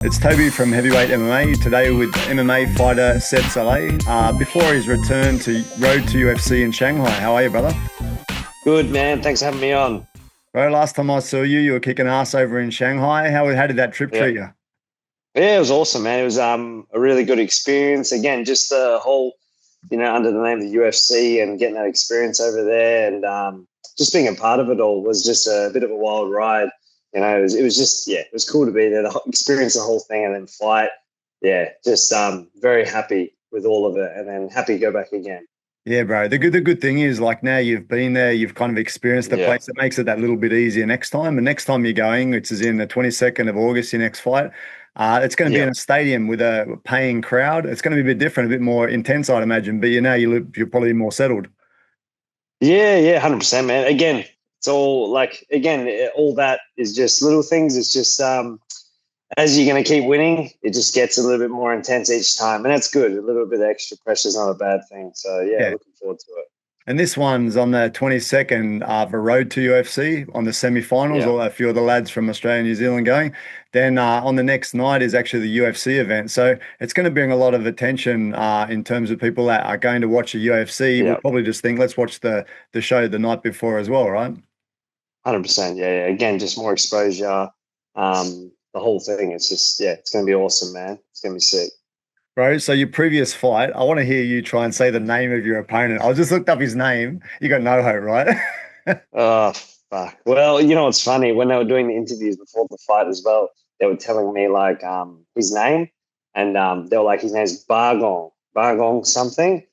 It's Toby from Heavyweight MMA, today with MMA Fighter Seb Szalay. Before his return to road to UFC in Shanghai. How are you, brother? Good, man. Thanks for having me on. Bro, last time I saw you were kicking ass over in Shanghai. How did that trip Yeah. treat you? Yeah, it was awesome, man. It was a really good experience. Again, just the whole, under the name of the UFC and getting that experience over there and just being a part of it all was just a bit of a wild ride. It was just, yeah, it was cool to be there, experience the whole thing and then fight. Yeah, just very happy with all of it and then happy to go back again. Yeah, bro. The good thing is, like, now you've been there, you've kind of experienced the Yeah. place. It makes it that little bit easier next time. And next time you're going, which is in the 22nd of August, your next fight, it's going to be in Yeah. a stadium with a paying crowd. It's going to be a bit different, a bit more intense, I'd imagine. But you're probably more settled. Yeah, yeah, 100%, man. Again, it's all like, again, all that is just little things. It's just, as you're going to keep winning, it just gets a little bit more intense each time. And that's good. A little bit of extra pressure is not a bad thing. So, yeah, Yeah. looking forward to it. And this one's on the 22nd of a road to UFC on the semi-finals, Yeah. or a few of the lads from Australia and New Zealand going. Then on the next night is actually the UFC event. So it's going to bring a lot of attention in terms of people that are going to watch the UFC. We'll Yeah. probably just think, let's watch the show the night before as well, right? 100%. Yeah, yeah. Again, just more exposure. The whole thing. It's just, yeah, it's going to be awesome, man. It's going to be sick. Bro, so your previous fight, I want to hear you try and say the name of your opponent. I just looked up his name. You got no hope, right? Oh, fuck. Well, you know what's funny? When they were doing the interviews before the fight as well, they were telling me like his name, and they were like, his name's Bargong something.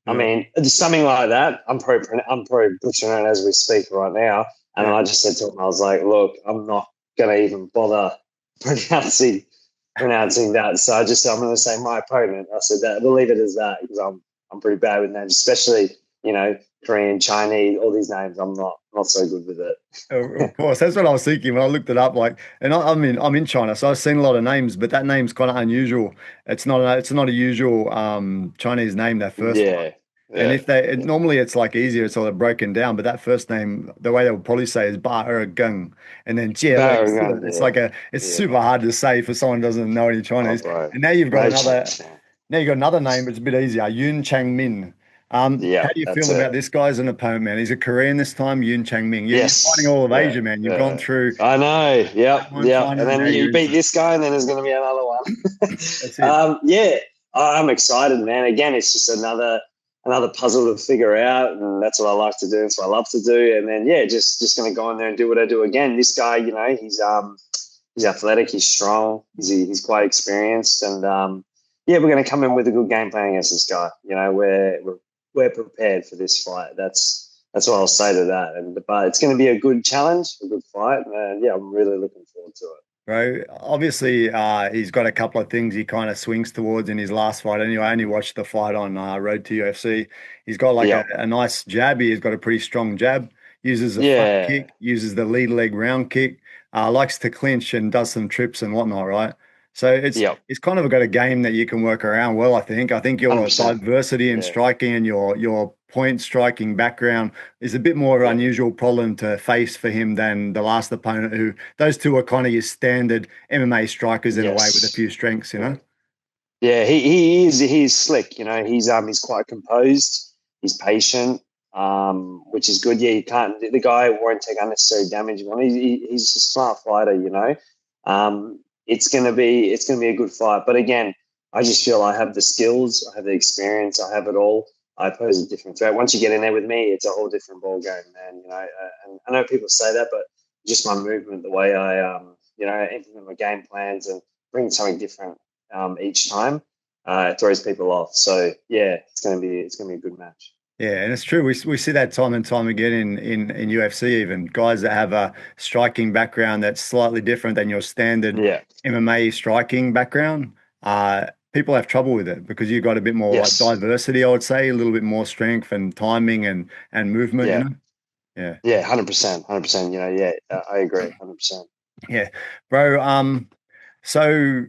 I Yeah. mean, just something like that. I'm probably butchering it as we speak right now. And Yeah. I just said to him, I was like, look, I'm not gonna even bother pronouncing pronouncing that. So I just said I'm gonna say my opponent. I said that we'll leave it as that because I'm pretty bad with names, especially, Korean, Chinese, all these names. I'm not so good with Of it. course, that's what I was thinking when I looked it up. Like, and I'm in China, so I've seen a lot of names, but that name's kind of unusual. It's not a usual Chinese name, that first one. Yeah. And Yeah. normally it's like easier, it's all broken down, but that first name, the way they would probably say is Ba Er Gung, and then Jie Lei Barragan, Sile. yeah. It's Yeah. super hard to say for someone who doesn't know any Oh, Chinese. bro. And now you've got No another. chance, man. Now you've got another name, but it's a bit easier. Yoon Chang Min. How Yeah, do you that's feel about it. this guy as an opponent, man? He's a Korean this time, Yoon Chang Min. You're fighting Yes. all of Yeah. Asia, man. You've gone Yeah. through I know. Yep. that one Yep. China, And and then now you you're beat into. this guy, and then there's going to be another one. That's it. Yeah, I'm excited, man. Again, it's just another puzzle to figure out, and that's what I like to do. That's what I love to do. And then yeah, just going to go in there and do what I do again. This guy, he's athletic, he's strong, he's quite experienced, and yeah, we're going to come in with a good game plan against this guy. We're prepared for this fight. That's what I'll say to that. But it's going to be a good challenge, a good fight. And yeah, I'm really looking forward to it. Bro, obviously, he's got a couple of things he kind of swings towards in his last fight. Anyway, I only watched the fight on Road to UFC. He's got like Yeah, a nice jab. He's got a pretty strong jab. Uses a front yeah, kick, uses the lead leg round kick. Likes to clinch and does some trips and whatnot, right? So yeah, it's kind of got a game that you can work around well, I think. I think your 100%. diversity in Yeah, striking and your point striking background is a bit more of an yeah. unusual problem to face for him than the last opponent, who those two are kind of your standard MMA strikers in a way with a few Yes. strengths, you Yeah. know? Yeah, he's slick, he's quite composed, he's patient, which is good. Yeah, you can't the guy won't take unnecessary damage. He's a smart fighter. It's gonna be a good fight. But again, I just feel I have the skills, I have the experience, I have it all. I pose a different threat. Once you get in there with me, it's a whole different ball game, man. And I know people say that, but just my movement, the way I implement my game plans and bring something different each time. It throws people off. So yeah, it's gonna be a good match. Yeah, and it's true. We see that time and time again in UFC, even guys that have a striking background that's slightly different than your standard Yeah. MMA striking background. People have trouble with it because you've got a bit more like Yes. diversity, I would say, a little bit more strength and timing and movement, you Yeah. know? Yeah. Yeah. 100%. 100%. Yeah. I agree. 100%. Yeah. Bro, so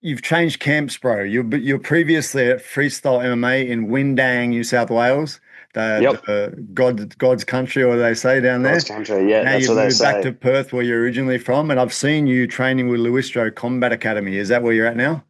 you've changed camps, bro. You're previously at Freestyle MMA in Windang, New South Wales. the, Yep. God's country, or they say down God's there. country. Yeah, Now that's you've what they moved back say. to Perth, where you're originally from, and I've seen you training with Luistro Combat Academy. Is that where you're at now?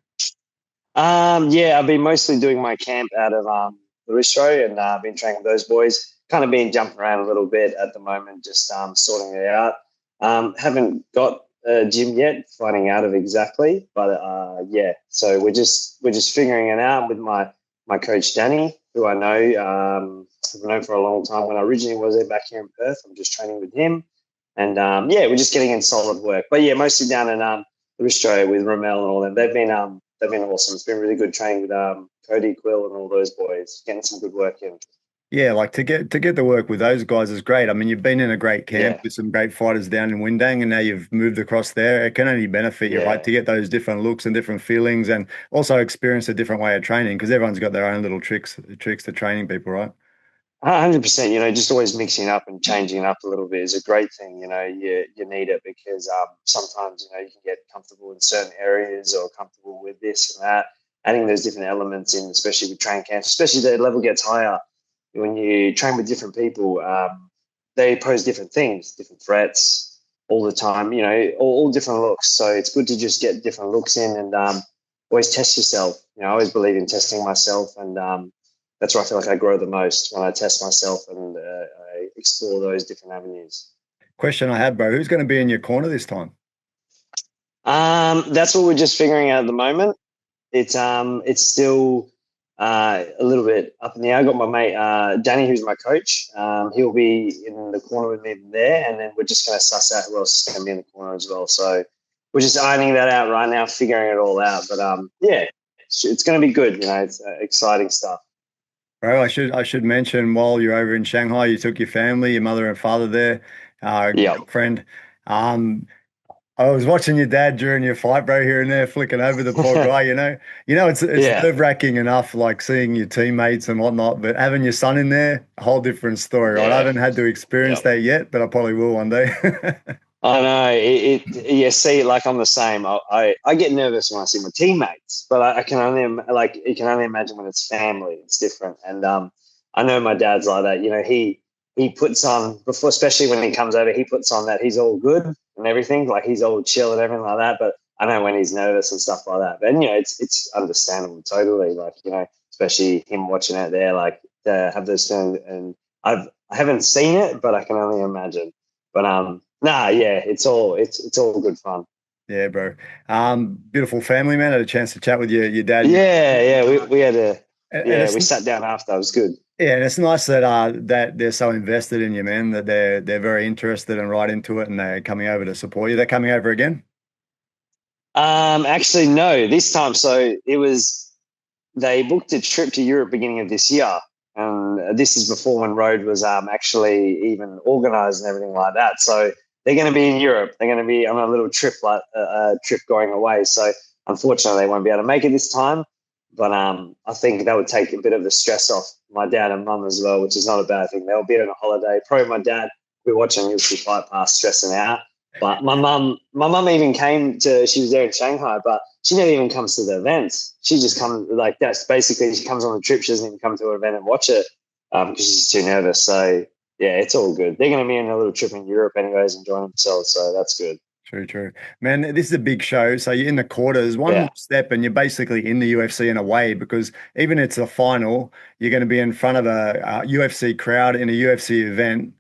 Yeah, I've been mostly doing my camp out of Luistro, and I've been training with those boys. Kind of been jumping around a little bit at the moment, just sorting it out. Haven't got a gym yet, finding out of exactly, but yeah. So we're just figuring it out with my coach Danny, who I know I've known for a long time. When I originally was there back here in Perth, I'm just training with him, and yeah, we're just getting in solid work. But yeah, mostly down in Luistro with Ramel and all them. They've been awesome. It's been really good training with Cody Quill and all those boys, getting some good work in. Yeah, like to get the work with those guys is great. I mean, you've been in a great camp Yeah, with some great fighters down in Windang, and now you've moved across there. It can only benefit you, right? yeah. To get those different looks and different feelings, and also experience a different way of training because everyone's got their own little tricks to training people, right? 100%. Just always mixing up and changing up a little bit is a great thing. You need it because sometimes you can get comfortable in certain areas or comfortable with this and that. Adding those different elements in, especially with training camps, especially the level gets higher when you train with different people. They pose different things, different threats all the time. All different looks. So it's good to just get different looks in and always test yourself. I always believe in testing myself and. That's where I feel like I grow the most when I test myself and I explore those different avenues. Question I had, bro, who's going to be in your corner this time? That's what we're just figuring out at the moment. It's still a little bit up in the air. I got my mate Danny, who's my coach. He'll be in the corner with me there, and then we're just going to suss out who else is going to be in the corner as well. So we're just ironing that out right now, figuring it all out. But yeah, it's going to be good. It's exciting stuff. Bro, I should mention while you're over in Shanghai, you took your family, your mother and father there, Yeah, girlfriend. Um, I was watching your dad during your fight, bro, here and there, flicking over the poor guy. It's yeah, nerve-wracking enough, like seeing your teammates and whatnot, but having your son in there, a whole different story, right? I yeah. haven't had to experience Yep. that yet, but I probably will one day. I know yeah, see, like I'm the same. I get nervous when I see my teammates, but I can only like you can only imagine when it's family. It's different, and I know my dad's like that. He puts on before, especially when he comes over, he puts on that he's all good and everything, like he's all chill and everything like that. But I know when he's nervous and stuff like that. But it's understandable totally. Like especially him watching out there, like to have this thing, and I haven't seen it, but I can only imagine. But nah, yeah, it's all good fun. Yeah, bro. Beautiful family, man. Had a chance to chat with your dad. Yeah, yeah, we had a And yeah, it's we sat down after. It was good. Yeah, and it's nice that they're so invested in you, man, that they're very interested and right into it and they're coming over to support you. They're coming over again? Actually, no, this time. So it was they booked a trip to Europe beginning of this year, and this is before when Road was actually even organised and everything like that. So they're going to be in Europe. They're going to be on a little trip, like a trip going away. So unfortunately, they won't be able to make it this time. But I think that would take a bit of the stress off my dad and mum as well, which is not a bad thing. They'll be on a holiday. Probably my dad will be watching UFC Fight Pass, stressing out. But my mum even came to. She was there in Shanghai, but she never even comes to the events. She just comes like that's basically she comes on the trip. She doesn't even come to an event and watch it because she's too nervous. So yeah, it's all good. They're going to be on a little trip in Europe anyways, enjoying themselves. So that's good. True, true. Man, this is a big show. So you're in the quarters, one more Yeah. step, and you're basically in the UFC in a way, because even it's a final, you're going to be in front of a UFC crowd in a UFC event,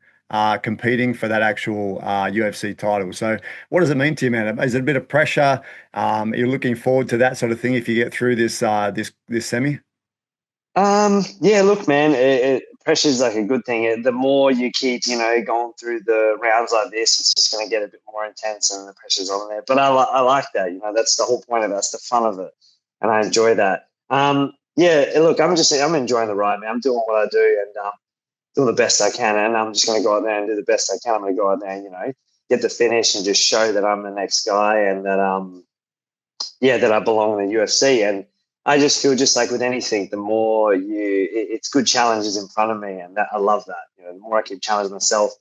competing for that actual UFC title. So what does it mean to you, man? Is it a bit of pressure? Are you looking forward to that sort of thing if you get through this semi? Yeah, look, man, pressure is like a good thing. The more you keep, going through the rounds like this, it's just going to get a bit more intense and the pressure's on there. But I like that. That's the whole point of it. That's the fun of it. And I enjoy that. Yeah, look, I'm enjoying the ride, man. I'm doing what I do and doing the best I can. And I'm just going to go out there and do the best I can. I'm going to go out there and, get the finish and just show that I'm the next guy and that, yeah, that I belong in the UFC. And I just feel just like with anything, the more it's good challenges in front of me, and that I love that. The more I keep challenging myself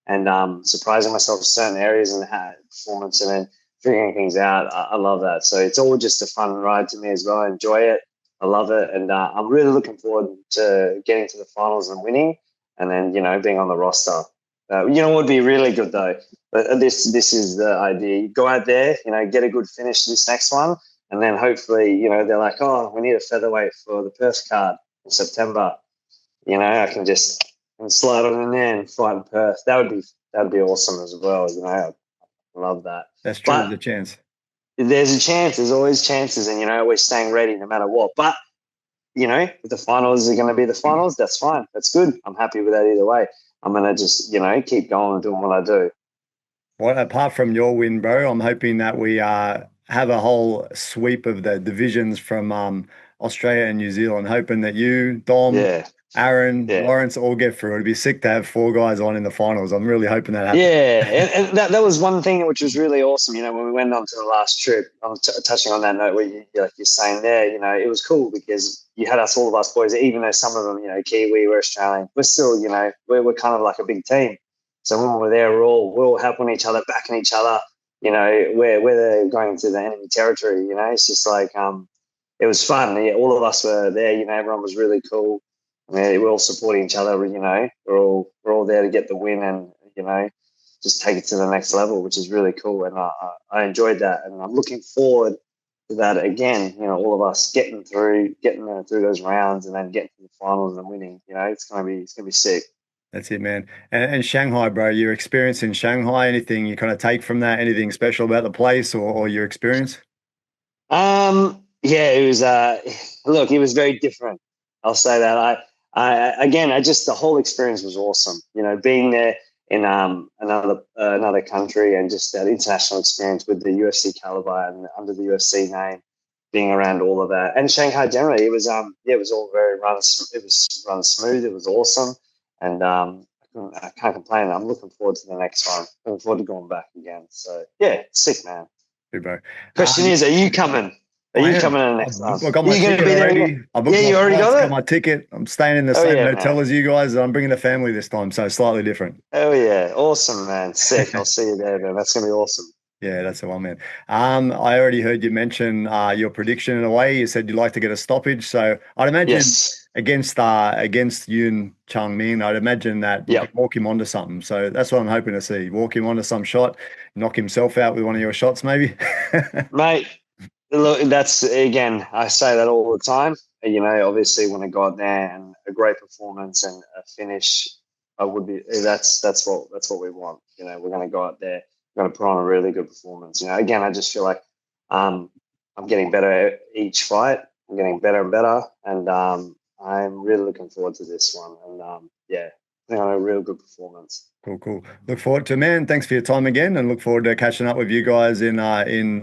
and surprising myself in certain areas and performance, and then figuring things out, I love that. So it's all just a fun ride to me as well. I enjoy it. I love it, and I'm really looking forward to getting to the finals and winning, and then being on the roster. What would be really good though. But this is the idea. You go out there, get a good finish this next one, and then hopefully, they're like, oh, we need a featherweight for the Perth card in September. I can slide on in there and fight in Perth. That would be awesome as well. I love that. That's true. There's a But chance. there's a chance. There's always chances, and we're staying ready no matter what. But if the finals are going to be the finals, that's fine. That's good. I'm happy with that either way. I'm gonna just keep going and doing what I do. Well, apart from your win, bro, I'm hoping that we have a whole sweep of the divisions from Australia and New Zealand, hoping that you, Dom, Yeah, Aaron, yeah. Lawrence all get through. It'd be sick to have four guys on in the finals. I'm really hoping that happens. Yeah, and that was one thing which was really awesome. When we went on to the last trip, I'm touching on that note where like you're saying there, it was cool because you had all of us boys, even though some of them, Kiwi, we're Australian, we're still, we're kind of like a big team. So when we're there, we're all helping each other, backing each other. We're going to the enemy territory. It's just like it was fun. Yeah, all of us were there. Everyone was really cool. We're all supporting each other. We're all there to get the win and just take it to the next level, which is really cool. And I enjoyed that, and I'm looking forward to that again. All of us getting through those rounds, and then getting to the finals and winning. It's gonna be sick. That's it, man. And Shanghai, bro, your experience in Shanghai, anything you kind of take from that? Anything special about the place or your experience? Yeah, it was. Look, it was very different. I'll say that. I just the whole experience was awesome. Being there in another country and just that international experience with the UFC caliber and under the UFC name, being around all of that, and Shanghai generally, it was all very run. It was run smooth. It was awesome, and I can't complain. I'm looking forward to the next one. Looking forward to going back again. So yeah, sick man. Good, bro. Question is, are you coming? Are I you am. coming in the next one? I got Are my you going to ticket be there already. again? I booked Yeah, my you already flights, got got it? my ticket. I'm staying in the Oh, same yeah, hotel man. as you guys. I'm bringing the family this time, so slightly different. Oh, yeah. Awesome, man. Sick. I'll see you there, man. That's going to be awesome. Yeah, that's the one, man. I already heard you mention your prediction in a way. You said you'd like to get a stoppage, so I'd imagine Yes. against Yoon Chang Min, I'd imagine that you could Yep. walk him onto something. So that's what I'm hoping to see. Walk him onto some shot, knock himself out with one of your shots, maybe. Mate, look, that's, again, I say that all the time. Obviously, when I go out there and a great performance and a finish, I would be, that's what we want. We're going to go out there, we're going to put on a really good performance. Again, I just feel like um, I'm getting better each fight. I'm getting better and better. And I'm really looking forward to this one. And yeah, I think I a real good performance. Cool, cool. Look forward to it, man. Thanks for your time again, and look forward to catching up with you guys in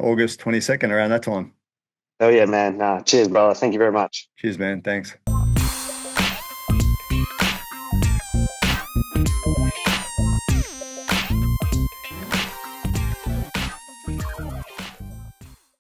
August 22nd around that time. Oh, yeah, man. Cheers, brother. Thank you very much. Cheers, man. Thanks.